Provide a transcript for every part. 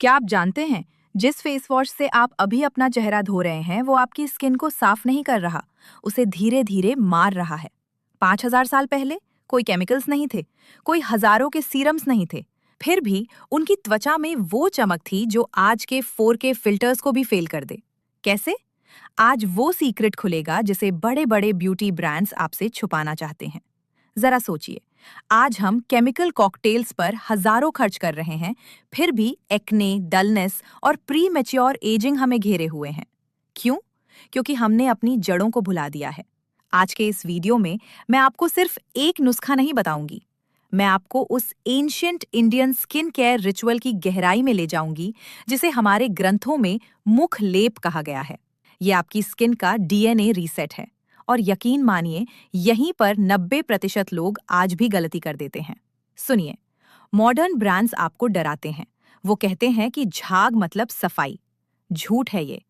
क्या आप जानते हैं, जिस फेस वॉश से आप अभी अपना चेहरा धो रहे हैं वो आपकी स्किन को साफ नहीं कर रहा, उसे धीरे धीरे मार रहा है। 5,000 साल पहले कोई केमिकल्स नहीं थे, कोई हजारों के सीरम्स नहीं थे, फिर भी उनकी त्वचा में वो चमक थी जो आज के 4K फिल्टर्स को भी फेल कर दे। कैसे? आज वो सीक्रेट खुलेगा जिसे बड़े बड़े ब्यूटी ब्रांड्स आपसे छुपाना चाहते हैं। जरा सोचिए, आज हम केमिकल कॉकटेल्स पर हजारों खर्च कर रहे हैं, फिर भी एक्ने, डलनेस और प्री मैच्योर एजिंग हमें घेरे हुए हैं। क्यों? क्योंकि हमने अपनी जड़ों को भुला दिया है। आज के इस वीडियो में मैं आपको सिर्फ एक नुस्खा नहीं बताऊंगी, मैं आपको उस ancient Indian skin care ritual की गहराई में ले जाऊंगी जिसे हमारे ग्रंथों में मुख लेप कहा गया है। ये आपकी स्किन का DNA रीसेट है, और यकीन मानिए यहीं पर 90% लोग आज भी गलती कर देते हैं। सुनिए, मॉडर्न ब्रांड्स आपको डराते हैं। वो कहते हैं कि झाग मतलब सफाई। झूठ है ये।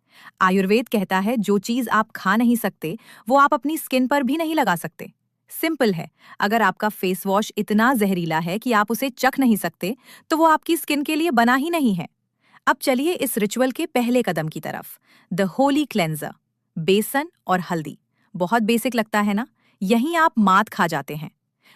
आयुर्वेद कहता है जो चीज आप खा नहीं सकते वो आप अपनी स्किन पर भी नहीं लगा सकते। सिंपल है, अगर आपका फेस वॉश इतना जहरीला है कि आप उसे चख नहीं सकते तो वो आपकी स्किन के लिए बना ही नहीं है। अब चलिए इस रिचुअल के पहले कदम की तरफ, द होली क्लेंजर। बेसन और हल्दी। बहुत बेसिक लगता है ना? यहीं आप मात खा जाते हैं।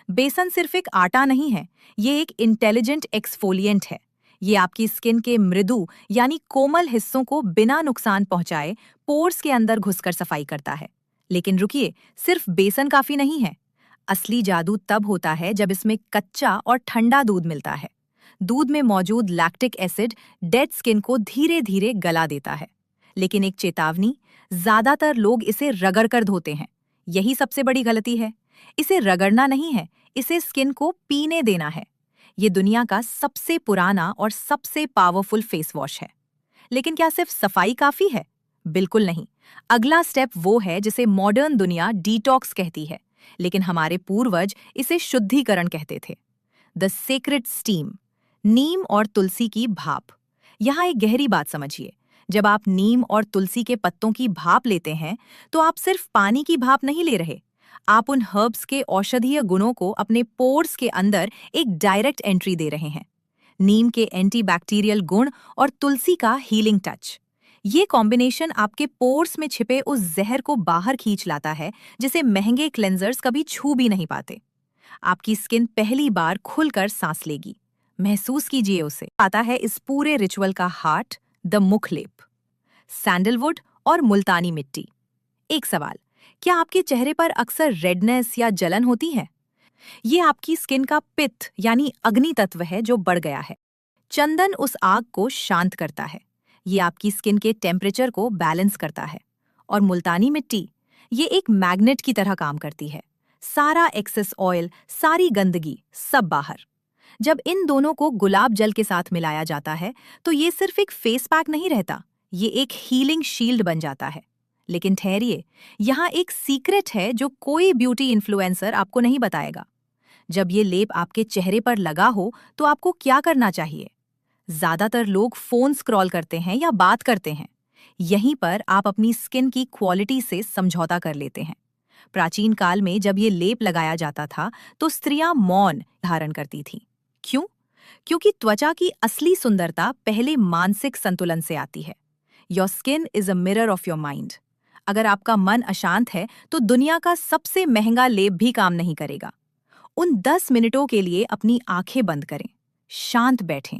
बेसन सिर्फ एक आटा नहीं है, ये एक इंटेलिजेंट एक्सफोलिएंट है। ये आपकी स्किन के मृदु यानी कोमल हिस्सों को बिना नुकसान पहुंचाए पोर्स के अंदर घुसकर सफाई करता है। लेकिन रुकिए, सिर्फ बेसन काफी नहीं है। असली जादू तब होता है जब इसमें कच्चा और ठंडा दूध मिलता है। दूध में मौजूद लैक्टिक एसिड डेड स्किन को धीरे धीरे गला देता है। लेकिन एक चेतावनी, ज्यादातर लोग इसे रगड़ कर धोते हैं। यही सबसे बड़ी गलती है। इसे रगड़ना नहीं है, इसे स्किन को पीने देना है। ये दुनिया का सबसे पुराना और सबसे पावरफुल फेस वॉश है। लेकिन क्या सिर्फ सफाई काफी है? बिल्कुल नहीं। अगला स्टेप वो है जिसे मॉडर्न दुनिया डिटॉक्स कहती है, लेकिन हमारे पूर्वज इसे शुद्धिकरण कहते थे। The secret steam. नीम और तुलसी की भाप। यहाँ एक गहरी बात समझिए। जब आप नीम और तुलसी के पत्तों की भाप लेते हैं तो आप सिर्फ पानी की भाप नहीं ले रहे, आप उन हर्ब्स के औषधीय गुणों को अपने पोर्स के अंदर एक डायरेक्ट एंट्री दे रहे हैं। नीम के एंटीबैक्टीरियल गुण और तुलसी का हीलिंग टच, ये कॉम्बिनेशन आपके पोर्स में छिपे उस जहर को बाहर खींच लाता है जिसे महंगे क्लेंजर्स कभी छू भी नहीं पाते। आपकी स्किन पहली बार खुलकर सांस लेगी। महसूस कीजिए उसे। आता है इस पूरे रिचुअल का हार्ट, द मुखलेप। सैंडलवुड और मुल्तानी मिट्टी। एक सवाल, क्या आपके चेहरे पर अक्सर रेडनेस या जलन होती है? ये आपकी स्किन का पित्त यानी अग्नि तत्व है जो बढ़ गया है। चंदन उस आग को शांत करता है। ये आपकी स्किन के टेम्परेचर को बैलेंस करता है। और मुल्तानी मिट्टी, ये एक मैग्नेट की तरह काम करती है। सारा एक्सेस ऑयल, सारी गंदगी सब बाहर। जब इन दोनों को गुलाब जल के साथ मिलाया जाता है तो ये सिर्फ एक फेस पैक नहीं रहता, ये एक हीलिंग शील्ड बन जाता है। लेकिन ठहरिए, यहाँ एक सीक्रेट है जो कोई ब्यूटी इन्फ्लुएंसर आपको नहीं बताएगा। जब ये लेप आपके चेहरे पर लगा हो तो आपको क्या करना चाहिए? ज्यादातर लोग फोन स्क्रॉल करते हैं या बात करते हैं। यहीं पर आप अपनी स्किन की क्वालिटी से समझौता कर लेते हैं। प्राचीन काल में जब ये लेप लगाया जाता था तो स्त्रियां मौन धारण करती थीं। क्यों? क्योंकि त्वचा की असली सुंदरता पहले मानसिक संतुलन से आती है। Your skin is a mirror of your mind. अगर आपका मन अशांत है तो दुनिया का सबसे महंगा लेप भी काम नहीं करेगा। उन 10 मिनटों के लिए अपनी आंखें बंद करें, शांत बैठें।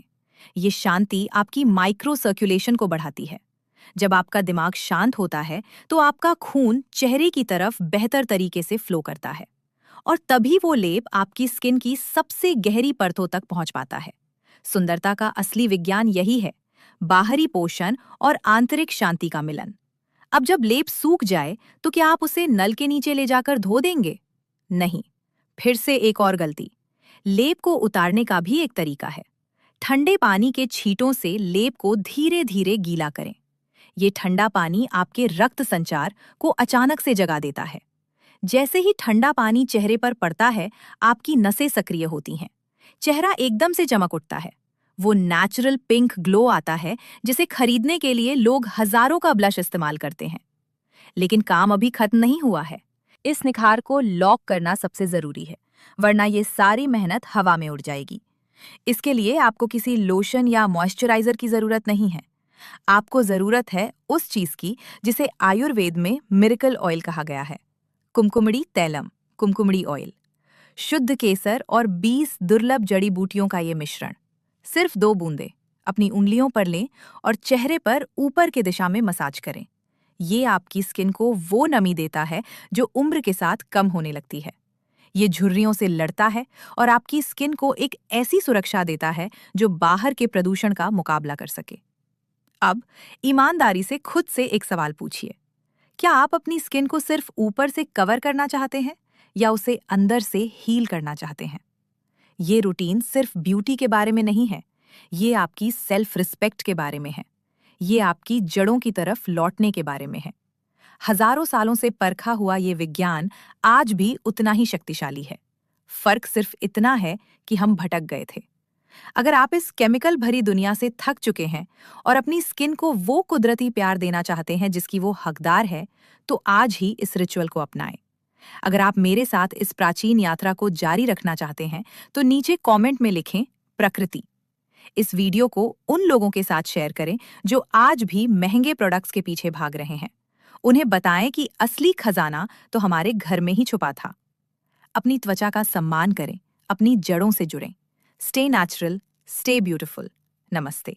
ये शांति आपकी माइक्रो सर्कुलेशन को बढ़ाती है। जब आपका दिमाग शांत होता है तो आपका खून चेहरे की तरफ बेहतर तरीके से फ्लो करता है, और तभी वो लेप आपकी स्किन की सबसे गहरी परतों तक पहुंच पाता है। सुंदरता का असली विज्ञान यही है, बाहरी पोषण और आंतरिक शांति का मिलन। अब जब लेप सूख जाए तो क्या आप उसे नल के नीचे ले जाकर धो देंगे? नहीं। फिर से एक और गलती। लेप को उतारने का भी एक तरीका है। ठंडे पानी के छींटों से लेप को धीरे धीरे गीला करें। ये ठंडा पानी आपके रक्त संचार को अचानक से जगा देता है। जैसे ही ठंडा पानी चेहरे पर पड़ता है, आपकी नसें सक्रिय होती हैं। चेहरा एकदम से चमक उठता है। वो नेचुरल पिंक ग्लो आता है जिसे खरीदने के लिए लोग हजारों का ब्लश इस्तेमाल करते हैं। लेकिन काम अभी खत्म नहीं हुआ है। इस निखार को लॉक करना सबसे जरूरी है, वरना ये सारी मेहनत हवा में उड़ जाएगी। इसके लिए आपको किसी लोशन या मॉइस्चराइजर की जरूरत नहीं है। आपको जरूरत है उस चीज की जिसे आयुर्वेद में मिरेकल ऑयल कहा गया है, कुमकुमड़ी तैलम, कुमकुमड़ी ऑयल। शुद्ध केसर और 20 दुर्लभ जड़ी बूटियों का ये मिश्रण सिर्फ 2 बूंदें अपनी उंगलियों पर लें और चेहरे पर ऊपर की दिशा में मसाज करें। ये आपकी स्किन को वो नमी देता है जो उम्र के साथ कम होने लगती है। ये झुर्रियों से लड़ता है और आपकी स्किन को एक ऐसी सुरक्षा देता है जो बाहर के प्रदूषण का मुकाबला कर सके। अब ईमानदारी से खुद से एक सवाल पूछिए, क्या आप अपनी स्किन को सिर्फ ऊपर से कवर करना चाहते हैं या उसे अंदर से हील करना चाहते हैं? ये रूटीन सिर्फ ब्यूटी के बारे में नहीं है, ये आपकी सेल्फ रिस्पेक्ट के बारे में है। ये आपकी जड़ों की तरफ लौटने के बारे में है। हजारों सालों से परखा हुआ ये विज्ञान आज भी उतना ही शक्तिशाली है। फर्क सिर्फ इतना है कि हम भटक गए थे। अगर आप इस केमिकल भरी दुनिया से थक चुके हैं और अपनी स्किन को वो कुदरती प्यार देना चाहते हैं जिसकी वो हकदार है, तो आज ही इस रिचुअल को अपनाएं। अगर आप मेरे साथ इस प्राचीन यात्रा को जारी रखना चाहते हैं, तो नीचे कमेंट में लिखें प्रकृति। इस वीडियो को उन लोगों के साथ शेयर करें जो आज भी महंगे प्रोडक्ट्स के पीछे भाग रहे हैं। उन्हें बताएं कि असली खजाना तो हमारे घर में ही छुपा था। अपनी त्वचा का सम्मान करें, अपनी जड़ों से जुड़ें। Stay natural, stay beautiful. नमस्ते।